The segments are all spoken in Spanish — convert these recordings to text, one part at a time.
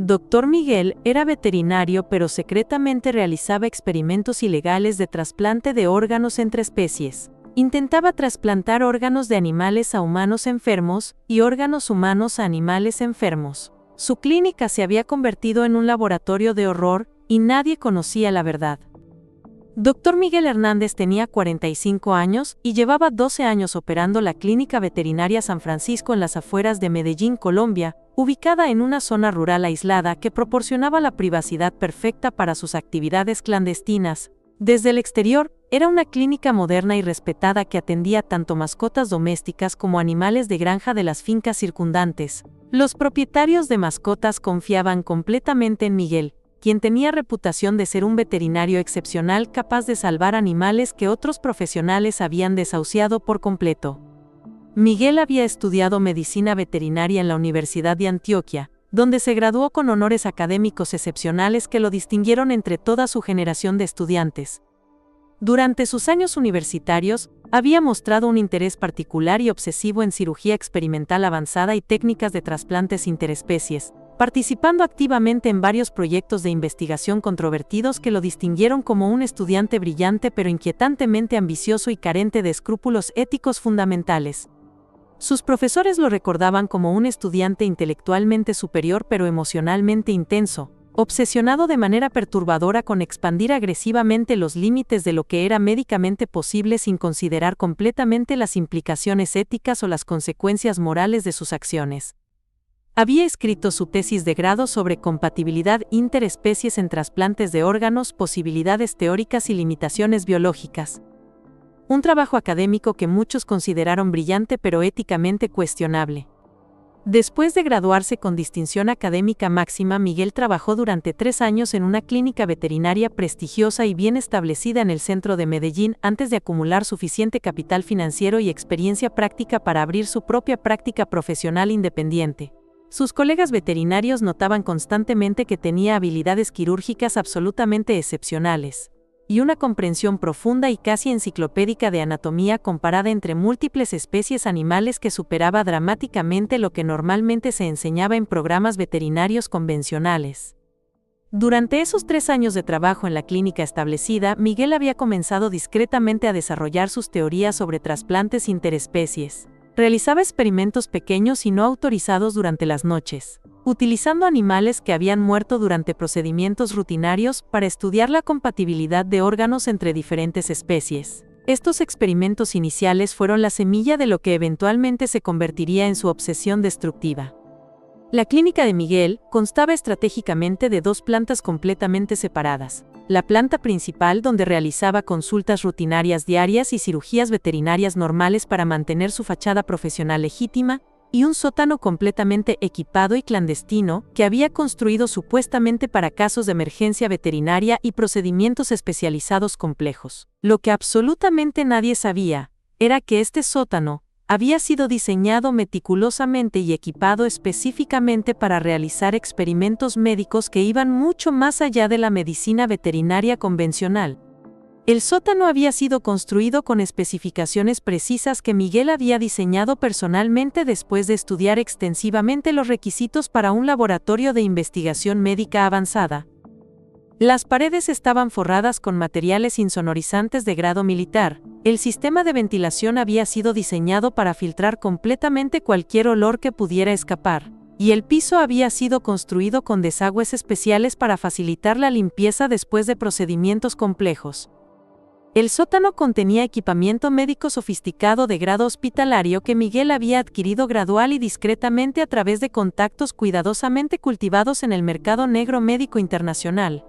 Dr. Miguel era veterinario, pero secretamente realizaba experimentos ilegales de trasplante de órganos entre especies. Intentaba trasplantar órganos de animales a humanos enfermos y órganos humanos a animales enfermos. Su clínica se había convertido en un laboratorio de horror y nadie conocía la verdad. Dr. Miguel Hernández tenía 45 años y llevaba 12 años operando la Clínica Veterinaria San Francisco en las afueras de Medellín, Colombia, ubicada en una zona rural aislada que proporcionaba la privacidad perfecta para sus actividades clandestinas. Desde el exterior, era una clínica moderna y respetada que atendía tanto mascotas domésticas como animales de granja de las fincas circundantes. Los propietarios de mascotas confiaban completamente en Miguel, quien tenía reputación de ser un veterinario excepcional capaz de salvar animales que otros profesionales habían desahuciado por completo. Miguel había estudiado medicina veterinaria en la Universidad de Antioquia, donde se graduó con honores académicos excepcionales que lo distinguieron entre toda su generación de estudiantes. Durante sus años universitarios, había mostrado un interés particular y obsesivo en cirugía experimental avanzada y técnicas de trasplantes interespecies, participando activamente en varios proyectos de investigación controvertidos que lo distinguieron como un estudiante brillante pero inquietantemente ambicioso y carente de escrúpulos éticos fundamentales. Sus profesores lo recordaban como un estudiante intelectualmente superior pero emocionalmente intenso, obsesionado de manera perturbadora con expandir agresivamente los límites de lo que era médicamente posible sin considerar completamente las implicaciones éticas o las consecuencias morales de sus acciones. Había escrito su tesis de grado sobre compatibilidad interespecies en trasplantes de órganos, posibilidades teóricas y limitaciones biológicas. Un trabajo académico que muchos consideraron brillante pero éticamente cuestionable. Después de graduarse con distinción académica máxima, Miguel trabajó durante 3 años en una clínica veterinaria prestigiosa y bien establecida en el centro de Medellín antes de acumular suficiente capital financiero y experiencia práctica para abrir su propia práctica profesional independiente. Sus colegas veterinarios notaban constantemente que tenía habilidades quirúrgicas absolutamente excepcionales y una comprensión profunda y casi enciclopédica de anatomía comparada entre múltiples especies animales que superaba dramáticamente lo que normalmente se enseñaba en programas veterinarios convencionales. Durante esos 3 años de trabajo en la clínica establecida, Miguel había comenzado discretamente a desarrollar sus teorías sobre trasplantes interespecies. Realizaba experimentos pequeños y no autorizados durante las noches, utilizando animales que habían muerto durante procedimientos rutinarios para estudiar la compatibilidad de órganos entre diferentes especies. Estos experimentos iniciales fueron la semilla de lo que eventualmente se convertiría en su obsesión destructiva. La clínica de Miguel constaba estratégicamente de 2 plantas completamente separadas. La planta principal, donde realizaba consultas rutinarias diarias y cirugías veterinarias normales para mantener su fachada profesional legítima, y un sótano completamente equipado y clandestino que había construido supuestamente para casos de emergencia veterinaria y procedimientos especializados complejos. Lo que absolutamente nadie sabía era que este sótano había sido diseñado meticulosamente y equipado específicamente para realizar experimentos médicos que iban mucho más allá de la medicina veterinaria convencional. El sótano había sido construido con especificaciones precisas que Miguel había diseñado personalmente después de estudiar extensivamente los requisitos para un laboratorio de investigación médica avanzada. Las paredes estaban forradas con materiales insonorizantes de grado militar. El sistema de ventilación había sido diseñado para filtrar completamente cualquier olor que pudiera escapar, y el piso había sido construido con desagües especiales para facilitar la limpieza después de procedimientos complejos. El sótano contenía equipamiento médico sofisticado de grado hospitalario que Miguel había adquirido gradual y discretamente a través de contactos cuidadosamente cultivados en el mercado negro médico internacional.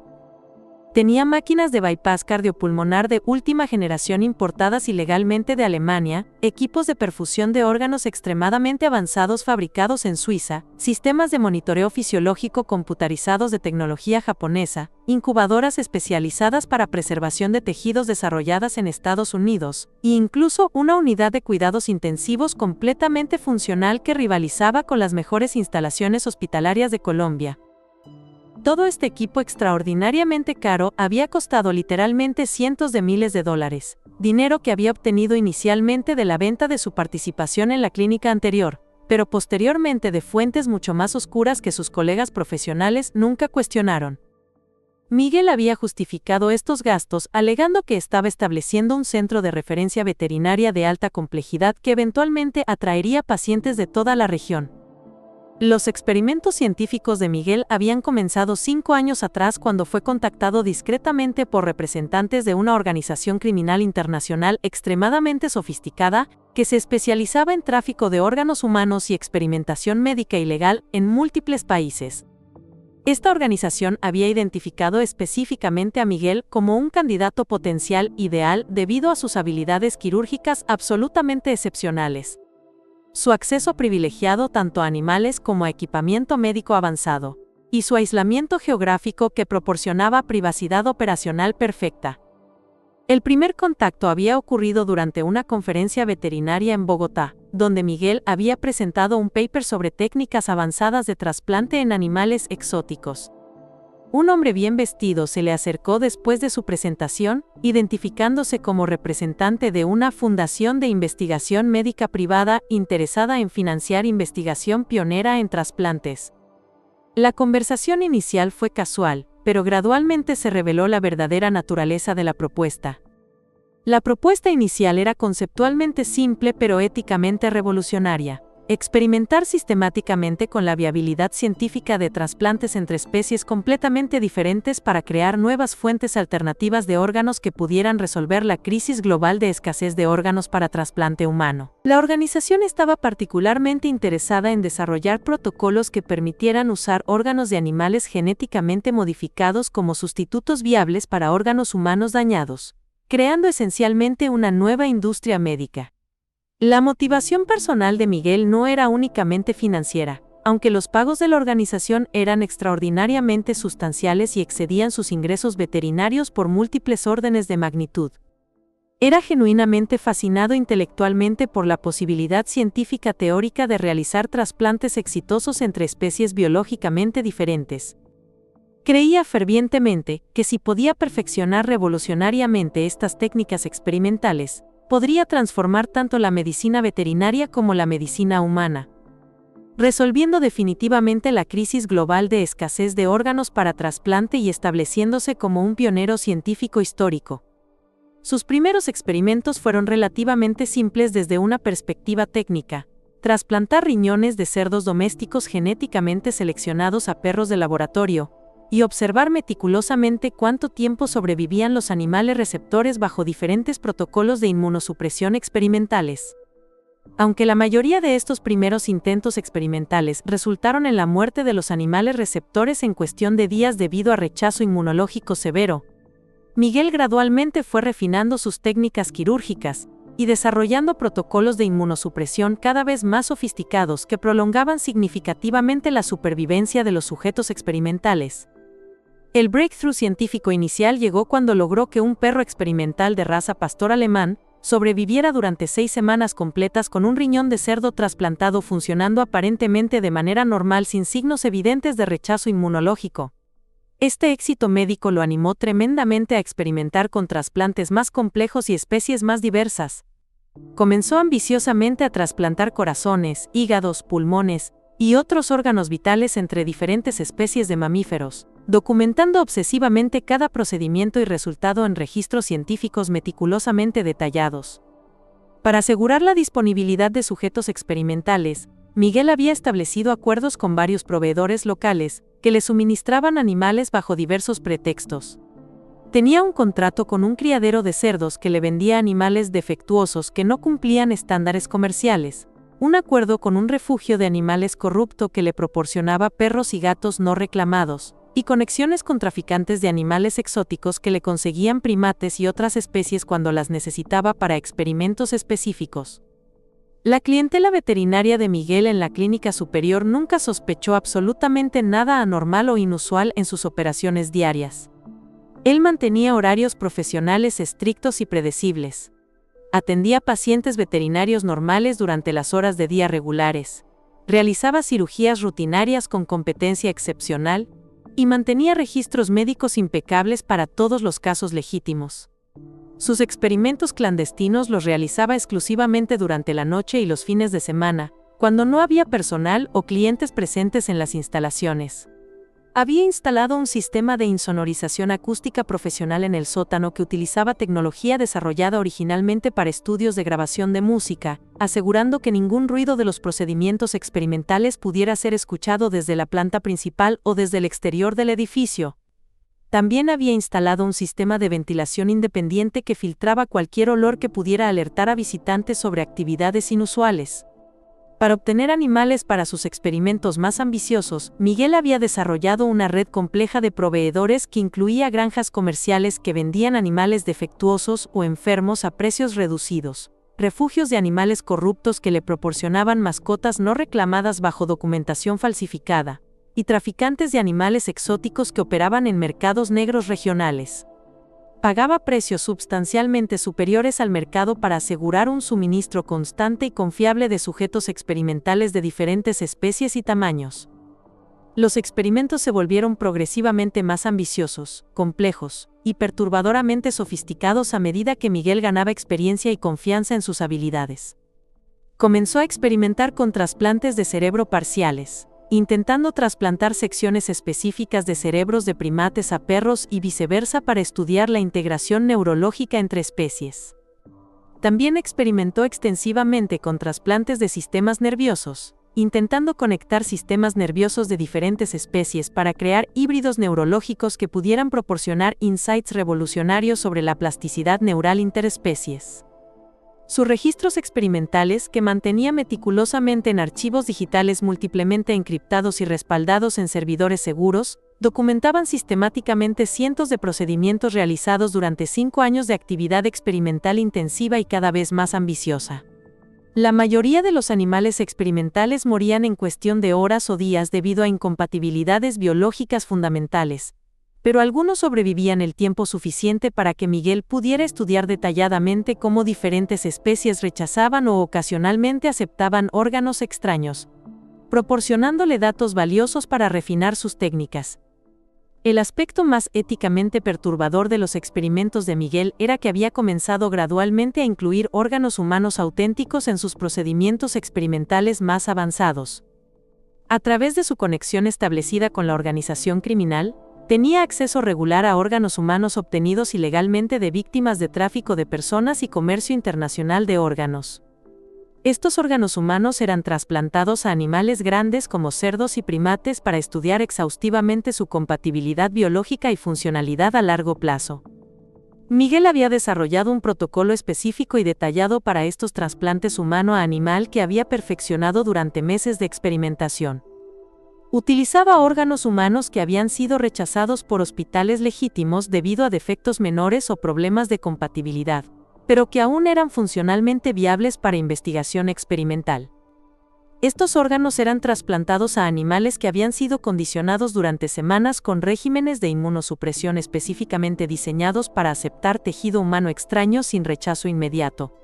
Tenía máquinas de bypass cardiopulmonar de última generación importadas ilegalmente de Alemania, equipos de perfusión de órganos extremadamente avanzados fabricados en Suiza, sistemas de monitoreo fisiológico computarizados de tecnología japonesa, incubadoras especializadas para preservación de tejidos desarrolladas en Estados Unidos, e incluso una unidad de cuidados intensivos completamente funcional que rivalizaba con las mejores instalaciones hospitalarias de Colombia. Todo este equipo extraordinariamente caro había costado literalmente cientos de miles de dólares, dinero que había obtenido inicialmente de la venta de su participación en la clínica anterior. pero posteriormente de fuentes mucho más oscuras que sus colegas profesionales nunca cuestionaron. Miguel había justificado estos gastos alegando que estaba estableciendo un centro de referencia veterinaria de alta complejidad que eventualmente atraería pacientes de toda la región. Los experimentos científicos de Miguel habían comenzado 5 años atrás cuando fue contactado discretamente por representantes de una organización criminal internacional extremadamente sofisticada que se especializaba en tráfico de órganos humanos y experimentación médica ilegal en múltiples países. Esta organización había identificado específicamente a Miguel como un candidato potencial ideal debido a sus habilidades quirúrgicas absolutamente excepcionales, su acceso privilegiado tanto a animales como a equipamiento médico avanzado, y su aislamiento geográfico que proporcionaba privacidad operacional perfecta. El primer contacto había ocurrido durante una conferencia veterinaria en Bogotá, donde Miguel había presentado un paper sobre técnicas avanzadas de trasplante en animales exóticos. Un hombre bien vestido se le acercó después de su presentación, identificándose como representante de una fundación de investigación médica privada interesada en financiar investigación pionera en trasplantes. La conversación inicial fue casual, pero gradualmente se reveló la verdadera naturaleza de la propuesta. La propuesta inicial era conceptualmente simple pero éticamente revolucionaria: experimentar sistemáticamente con la viabilidad científica de trasplantes entre especies completamente diferentes para crear nuevas fuentes alternativas de órganos que pudieran resolver la crisis global de escasez de órganos para trasplante humano. La organización estaba particularmente interesada en desarrollar protocolos que permitieran usar órganos de animales genéticamente modificados como sustitutos viables para órganos humanos dañados, creando esencialmente una nueva industria médica. La motivación personal de Miguel no era únicamente financiera, aunque los pagos de la organización eran extraordinariamente sustanciales y excedían sus ingresos veterinarios por múltiples órdenes de magnitud. Era genuinamente fascinado intelectualmente por la posibilidad científica teórica de realizar trasplantes exitosos entre especies biológicamente diferentes. Creía fervientemente que si podía perfeccionar revolucionariamente estas técnicas experimentales, podría transformar tanto la medicina veterinaria como la medicina humana, resolviendo definitivamente la crisis global de escasez de órganos para trasplante y estableciéndose como un pionero científico histórico. Sus primeros experimentos fueron relativamente simples desde una perspectiva técnica: trasplantar riñones de cerdos domésticos genéticamente seleccionados a perros de laboratorio, y observar meticulosamente cuánto tiempo sobrevivían los animales receptores bajo diferentes protocolos de inmunosupresión experimentales. Aunque la mayoría de estos primeros intentos experimentales resultaron en la muerte de los animales receptores en cuestión de días debido a rechazo inmunológico severo, Miguel gradualmente fue refinando sus técnicas quirúrgicas y desarrollando protocolos de inmunosupresión cada vez más sofisticados que prolongaban significativamente la supervivencia de los sujetos experimentales. El breakthrough científico inicial llegó cuando logró que un perro experimental de raza pastor alemán sobreviviera durante 6 semanas completas con un riñón de cerdo trasplantado funcionando aparentemente de manera normal sin signos evidentes de rechazo inmunológico. Este éxito médico lo animó tremendamente a experimentar con trasplantes más complejos y especies más diversas. Comenzó ambiciosamente a trasplantar corazones, hígados, pulmones y otros órganos vitales entre diferentes especies de mamíferos, documentando obsesivamente cada procedimiento y resultado en registros científicos meticulosamente detallados. Para asegurar la disponibilidad de sujetos experimentales, Miguel había establecido acuerdos con varios proveedores locales que le suministraban animales bajo diversos pretextos. Tenía un contrato con un criadero de cerdos que le vendía animales defectuosos que no cumplían estándares comerciales, un acuerdo con un refugio de animales corrupto que le proporcionaba perros y gatos no reclamados, y conexiones con traficantes de animales exóticos que le conseguían primates y otras especies cuando las necesitaba para experimentos específicos. La clientela veterinaria de Miguel en la clínica superior nunca sospechó absolutamente nada anormal o inusual en sus operaciones diarias. Él mantenía horarios profesionales estrictos y predecibles. Atendía pacientes veterinarios normales durante las horas de día regulares. Realizaba cirugías rutinarias con competencia excepcional y mantenía registros médicos impecables para todos los casos legítimos. Sus experimentos clandestinos los realizaba exclusivamente durante la noche y los fines de semana, cuando no había personal o clientes presentes en las instalaciones. Había instalado un sistema de insonorización acústica profesional en el sótano que utilizaba tecnología desarrollada originalmente para estudios de grabación de música, asegurando que ningún ruido de los procedimientos experimentales pudiera ser escuchado desde la planta principal o desde el exterior del edificio. También había instalado un sistema de ventilación independiente que filtraba cualquier olor que pudiera alertar a visitantes sobre actividades inusuales. Para obtener animales para sus experimentos más ambiciosos, Miguel había desarrollado una red compleja de proveedores que incluía granjas comerciales que vendían animales defectuosos o enfermos a precios reducidos, refugios de animales corruptos que le proporcionaban mascotas no reclamadas bajo documentación falsificada, y traficantes de animales exóticos que operaban en mercados negros regionales. Pagaba precios sustancialmente superiores al mercado para asegurar un suministro constante y confiable de sujetos experimentales de diferentes especies y tamaños. Los experimentos se volvieron progresivamente más ambiciosos, complejos y perturbadoramente sofisticados a medida que Miguel ganaba experiencia y confianza en sus habilidades. Comenzó a experimentar con trasplantes de cerebro parciales, intentando trasplantar secciones específicas de cerebros de primates a perros y viceversa para estudiar la integración neurológica entre especies. También experimentó extensivamente con trasplantes de sistemas nerviosos, intentando conectar sistemas nerviosos de diferentes especies para crear híbridos neurológicos que pudieran proporcionar insights revolucionarios sobre la plasticidad neural interespecies. Sus registros experimentales, que mantenía meticulosamente en archivos digitales múltiplemente encriptados y respaldados en servidores seguros, documentaban sistemáticamente cientos de procedimientos realizados durante 5 años de actividad experimental intensiva y cada vez más ambiciosa. La mayoría de los animales experimentales morían en cuestión de horas o días debido a incompatibilidades biológicas fundamentales, pero algunos sobrevivían el tiempo suficiente para que Miguel pudiera estudiar detalladamente cómo diferentes especies rechazaban o ocasionalmente aceptaban órganos extraños, proporcionándole datos valiosos para refinar sus técnicas. El aspecto más éticamente perturbador de los experimentos de Miguel era que había comenzado gradualmente a incluir órganos humanos auténticos en sus procedimientos experimentales más avanzados. A través de su conexión establecida con la organización criminal, tenía acceso regular a órganos humanos obtenidos ilegalmente de víctimas de tráfico de personas y comercio internacional de órganos. Estos órganos humanos eran trasplantados a animales grandes como cerdos y primates para estudiar exhaustivamente su compatibilidad biológica y funcionalidad a largo plazo. Miguel había desarrollado un protocolo específico y detallado para estos trasplantes humano a animal que había perfeccionado durante meses de experimentación. Utilizaba órganos humanos que habían sido rechazados por hospitales legítimos debido a defectos menores o problemas de compatibilidad, pero que aún eran funcionalmente viables para investigación experimental. Estos órganos eran trasplantados a animales que habían sido condicionados durante semanas con regímenes de inmunosupresión específicamente diseñados para aceptar tejido humano extraño sin rechazo inmediato.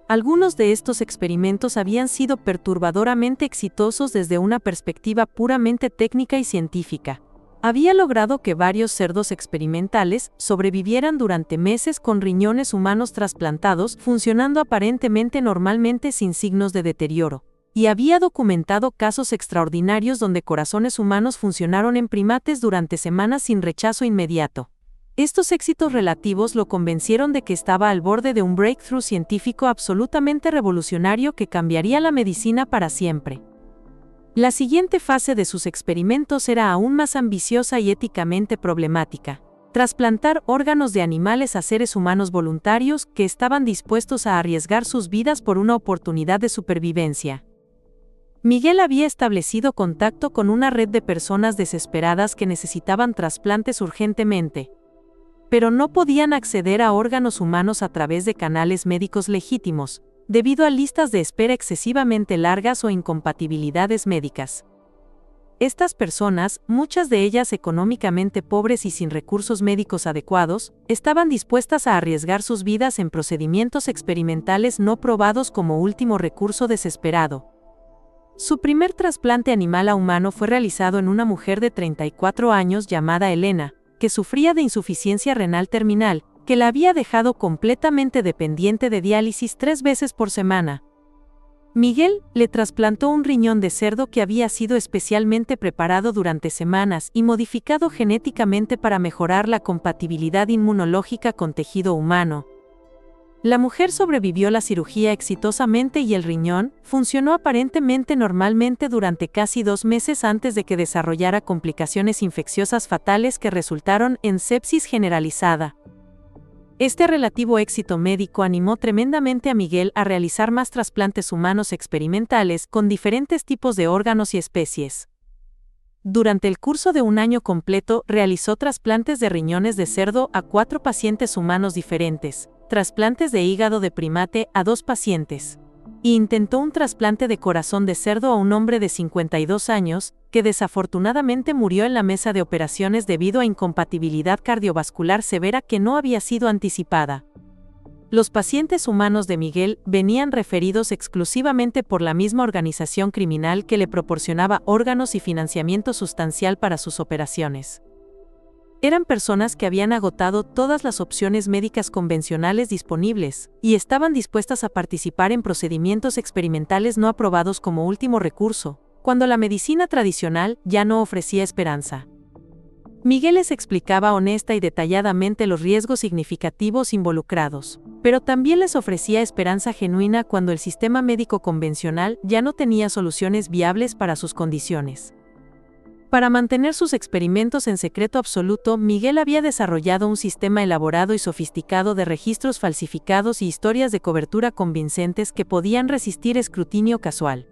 Algunos de estos experimentos habían sido perturbadoramente exitosos desde una perspectiva puramente técnica y científica. Había logrado que varios cerdos experimentales sobrevivieran durante meses con riñones humanos trasplantados, funcionando aparentemente normalmente sin signos de deterioro, y había documentado casos extraordinarios donde corazones humanos funcionaron en primates durante semanas sin rechazo inmediato. Estos éxitos relativos lo convencieron de que estaba al borde de un breakthrough científico absolutamente revolucionario que cambiaría la medicina para siempre. La siguiente fase de sus experimentos era aún más ambiciosa y éticamente problemática: trasplantar órganos de animales a seres humanos voluntarios que estaban dispuestos a arriesgar sus vidas por una oportunidad de supervivencia. Miguel había establecido contacto con una red de personas desesperadas que necesitaban trasplantes urgentemente, pero no podían acceder a órganos humanos a través de canales médicos legítimos, debido a listas de espera excesivamente largas o incompatibilidades médicas. Estas personas, muchas de ellas económicamente pobres y sin recursos médicos adecuados, estaban dispuestas a arriesgar sus vidas en procedimientos experimentales no probados como último recurso desesperado. Su primer trasplante animal a humano fue realizado en una mujer de 34 años llamada Elena, que sufría de insuficiencia renal terminal, que la había dejado completamente dependiente de diálisis 3 veces por semana. Miguel le trasplantó un riñón de cerdo que había sido especialmente preparado durante semanas y modificado genéticamente para mejorar la compatibilidad inmunológica con tejido humano. La mujer sobrevivió la cirugía exitosamente y el riñón funcionó aparentemente normalmente durante casi 2 meses antes de que desarrollara complicaciones infecciosas fatales que resultaron en sepsis generalizada. Este relativo éxito médico animó tremendamente a Miguel a realizar más trasplantes humanos experimentales con diferentes tipos de órganos y especies. Durante el curso de un año completo, realizó trasplantes de riñones de cerdo a 4 pacientes humanos diferentes, trasplantes de hígado de primate a 2 pacientes, e intentó un trasplante de corazón de cerdo a un hombre de 52 años, que desafortunadamente murió en la mesa de operaciones debido a incompatibilidad cardiovascular severa que no había sido anticipada. Los pacientes humanos de Miguel venían referidos exclusivamente por la misma organización criminal que le proporcionaba órganos y financiamiento sustancial para sus operaciones. Eran personas que habían agotado todas las opciones médicas convencionales disponibles y estaban dispuestas a participar en procedimientos experimentales no aprobados como último recurso, cuando la medicina tradicional ya no ofrecía esperanza. Miguel les explicaba honesta y detalladamente los riesgos significativos involucrados, pero también les ofrecía esperanza genuina cuando el sistema médico convencional ya no tenía soluciones viables para sus condiciones. Para mantener sus experimentos en secreto absoluto, Miguel había desarrollado un sistema elaborado y sofisticado de registros falsificados y historias de cobertura convincentes que podían resistir escrutinio casual.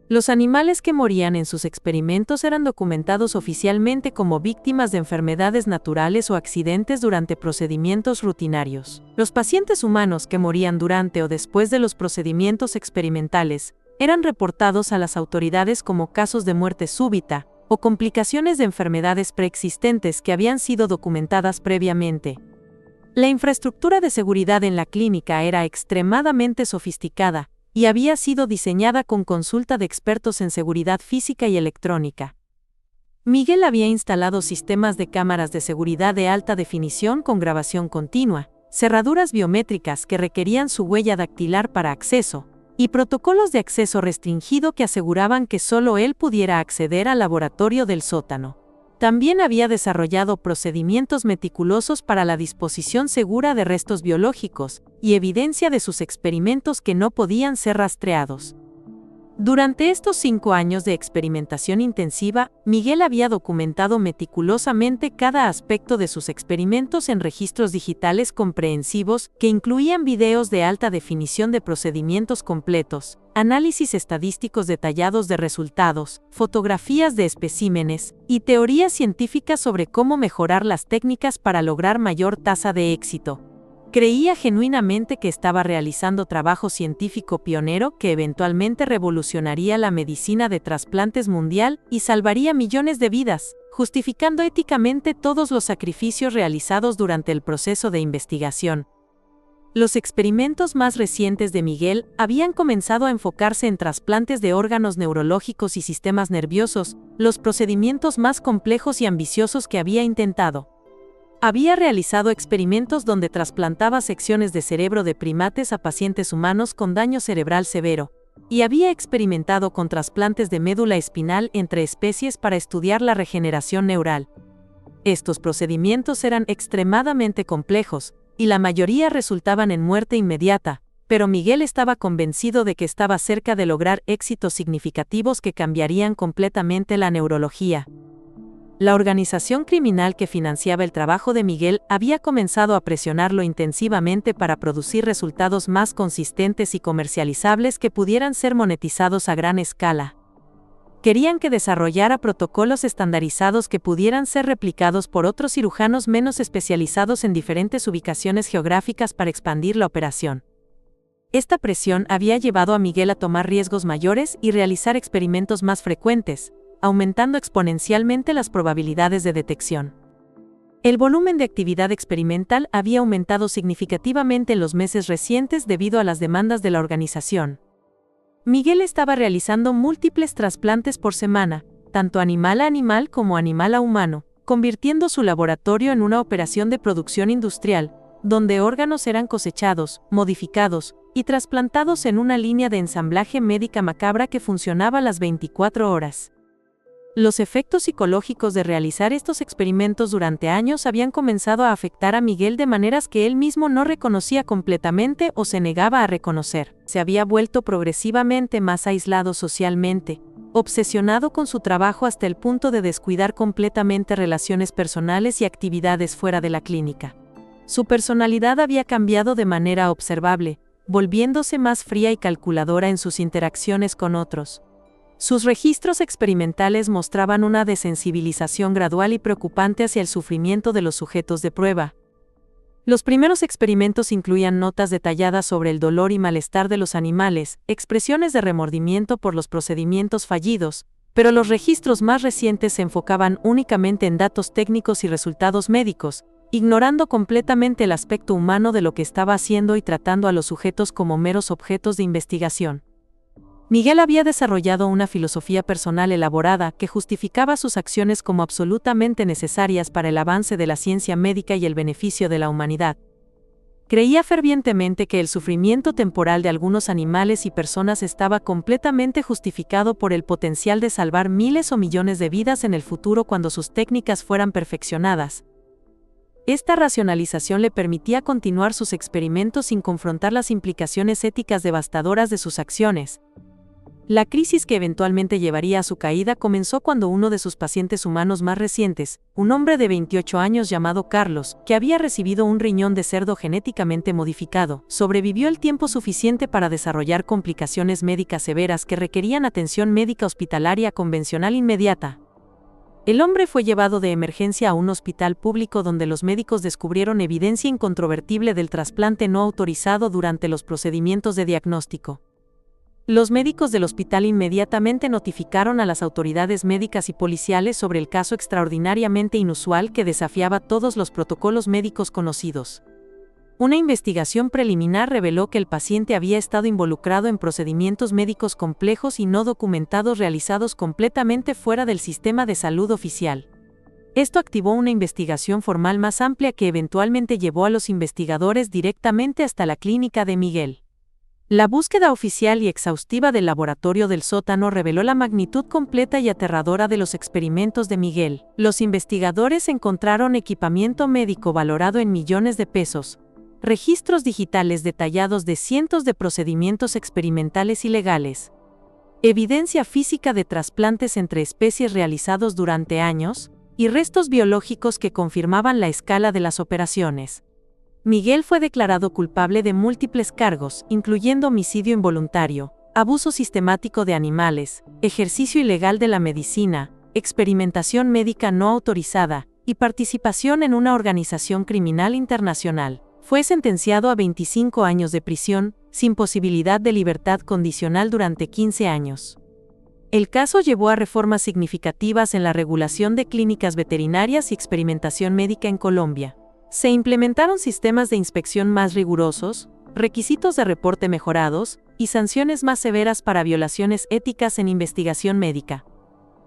Los animales que morían en sus experimentos eran documentados oficialmente como víctimas de enfermedades naturales o accidentes durante procedimientos rutinarios. Los pacientes humanos que morían durante o después de los procedimientos experimentales eran reportados a las autoridades como casos de muerte súbita o complicaciones de enfermedades preexistentes que habían sido documentadas previamente. La infraestructura de seguridad en la clínica era extremadamente sofisticada y había sido diseñada con consulta de expertos en seguridad física y electrónica. Miguel había instalado sistemas de cámaras de seguridad de alta definición con grabación continua, cerraduras biométricas que requerían su huella dactilar para acceso, y protocolos de acceso restringido que aseguraban que solo él pudiera acceder al laboratorio del sótano. También había desarrollado procedimientos meticulosos para la disposición segura de restos biológicos y evidencia de sus experimentos que no podían ser rastreados. Durante estos 5 años de experimentación intensiva, Miguel había documentado meticulosamente cada aspecto de sus experimentos en registros digitales comprehensivos que incluían videos de alta definición de procedimientos completos, análisis estadísticos detallados de resultados, fotografías de especímenes y teorías científicas sobre cómo mejorar las técnicas para lograr mayor tasa de éxito. Creía genuinamente que estaba realizando trabajo científico pionero que eventualmente revolucionaría la medicina de trasplantes mundial y salvaría millones de vidas, justificando éticamente todos los sacrificios realizados durante el proceso de investigación. Los experimentos más recientes de Miguel habían comenzado a enfocarse en trasplantes de órganos neurológicos y sistemas nerviosos, los procedimientos más complejos y ambiciosos que había intentado. Había realizado experimentos donde trasplantaba secciones de cerebro de primates a pacientes humanos con daño cerebral severo, y había experimentado con trasplantes de médula espinal entre especies para estudiar la regeneración neural. Estos procedimientos eran extremadamente complejos, y la mayoría resultaban en muerte inmediata, pero Miguel estaba convencido de que estaba cerca de lograr éxitos significativos que cambiarían completamente la neurología. La organización criminal que financiaba el trabajo de Miguel había comenzado a presionarlo intensivamente para producir resultados más consistentes y comercializables que pudieran ser monetizados a gran escala. Querían que desarrollara protocolos estandarizados que pudieran ser replicados por otros cirujanos menos especializados en diferentes ubicaciones geográficas para expandir la operación. Esta presión había llevado a Miguel a tomar riesgos mayores y realizar experimentos más frecuentes, aumentando exponencialmente las probabilidades de detección. El volumen de actividad experimental había aumentado significativamente en los meses recientes debido a las demandas de la organización. Miguel estaba realizando múltiples trasplantes por semana, tanto animal a animal como animal a humano, convirtiendo su laboratorio en una operación de producción industrial, donde órganos eran cosechados, modificados y trasplantados en una línea de ensamblaje médica macabra que funcionaba las 24 horas. Los efectos psicológicos de realizar estos experimentos durante años habían comenzado a afectar a Miguel de maneras que él mismo no reconocía completamente o se negaba a reconocer. Se había vuelto progresivamente más aislado socialmente, obsesionado con su trabajo hasta el punto de descuidar completamente relaciones personales y actividades fuera de la clínica. Su personalidad había cambiado de manera observable, volviéndose más fría y calculadora en sus interacciones con otros. Sus registros experimentales mostraban una desensibilización gradual y preocupante hacia el sufrimiento de los sujetos de prueba. Los primeros experimentos incluían notas detalladas sobre el dolor y malestar de los animales, expresiones de remordimiento por los procedimientos fallidos, pero los registros más recientes se enfocaban únicamente en datos técnicos y resultados médicos, ignorando completamente el aspecto humano de lo que estaba haciendo y tratando a los sujetos como meros objetos de investigación. Miguel había desarrollado una filosofía personal elaborada que justificaba sus acciones como absolutamente necesarias para el avance de la ciencia médica y el beneficio de la humanidad. Creía fervientemente que el sufrimiento temporal de algunos animales y personas estaba completamente justificado por el potencial de salvar miles o millones de vidas en el futuro cuando sus técnicas fueran perfeccionadas. Esta racionalización le permitía continuar sus experimentos sin confrontar las implicaciones éticas devastadoras de sus acciones. La crisis que eventualmente llevaría a su caída comenzó cuando uno de sus pacientes humanos más recientes, un hombre de 28 años llamado Carlos, que había recibido un riñón de cerdo genéticamente modificado, sobrevivió el tiempo suficiente para desarrollar complicaciones médicas severas que requerían atención médica hospitalaria convencional inmediata. El hombre fue llevado de emergencia a un hospital público donde los médicos descubrieron evidencia incontrovertible del trasplante no autorizado durante los procedimientos de diagnóstico. Los médicos del hospital inmediatamente notificaron a las autoridades médicas y policiales sobre el caso extraordinariamente inusual que desafiaba todos los protocolos médicos conocidos. Una investigación preliminar reveló que el paciente había estado involucrado en procedimientos médicos complejos y no documentados realizados completamente fuera del sistema de salud oficial. Esto activó una investigación formal más amplia que eventualmente llevó a los investigadores directamente hasta la clínica de Miguel. La búsqueda oficial y exhaustiva del laboratorio del sótano reveló la magnitud completa y aterradora de los experimentos de Miguel. Los investigadores encontraron equipamiento médico valorado en millones de pesos, registros digitales detallados de cientos de procedimientos experimentales ilegales, evidencia física de trasplantes entre especies realizados durante años, y restos biológicos que confirmaban la escala de las operaciones. Miguel fue declarado culpable de múltiples cargos, incluyendo homicidio involuntario, abuso sistemático de animales, ejercicio ilegal de la medicina, experimentación médica no autorizada y participación en una organización criminal internacional. Fue sentenciado a 25 años de prisión, sin posibilidad de libertad condicional durante 15 años. El caso llevó a reformas significativas en la regulación de clínicas veterinarias y experimentación médica en Colombia. Se implementaron sistemas de inspección más rigurosos, requisitos de reporte mejorados y sanciones más severas para violaciones éticas en investigación médica.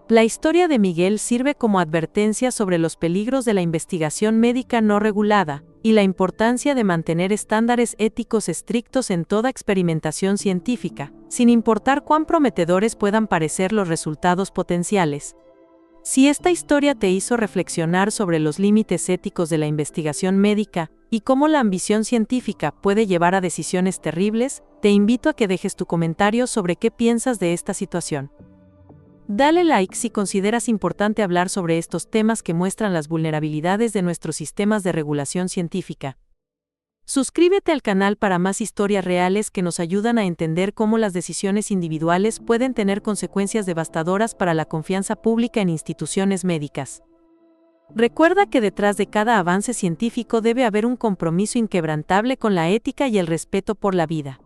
La historia de Miguel sirve como advertencia sobre los peligros de la investigación médica no regulada y la importancia de mantener estándares éticos estrictos en toda experimentación científica, sin importar cuán prometedores puedan parecer los resultados potenciales. Si esta historia te hizo reflexionar sobre los límites éticos de la investigación médica y cómo la ambición científica puede llevar a decisiones terribles, te invito a que dejes tu comentario sobre qué piensas de esta situación. Dale like si consideras importante hablar sobre estos temas que muestran las vulnerabilidades de nuestros sistemas de regulación científica. Suscríbete al canal para más historias reales que nos ayudan a entender cómo las decisiones individuales pueden tener consecuencias devastadoras para la confianza pública en instituciones médicas. Recuerda que detrás de cada avance científico debe haber un compromiso inquebrantable con la ética y el respeto por la vida.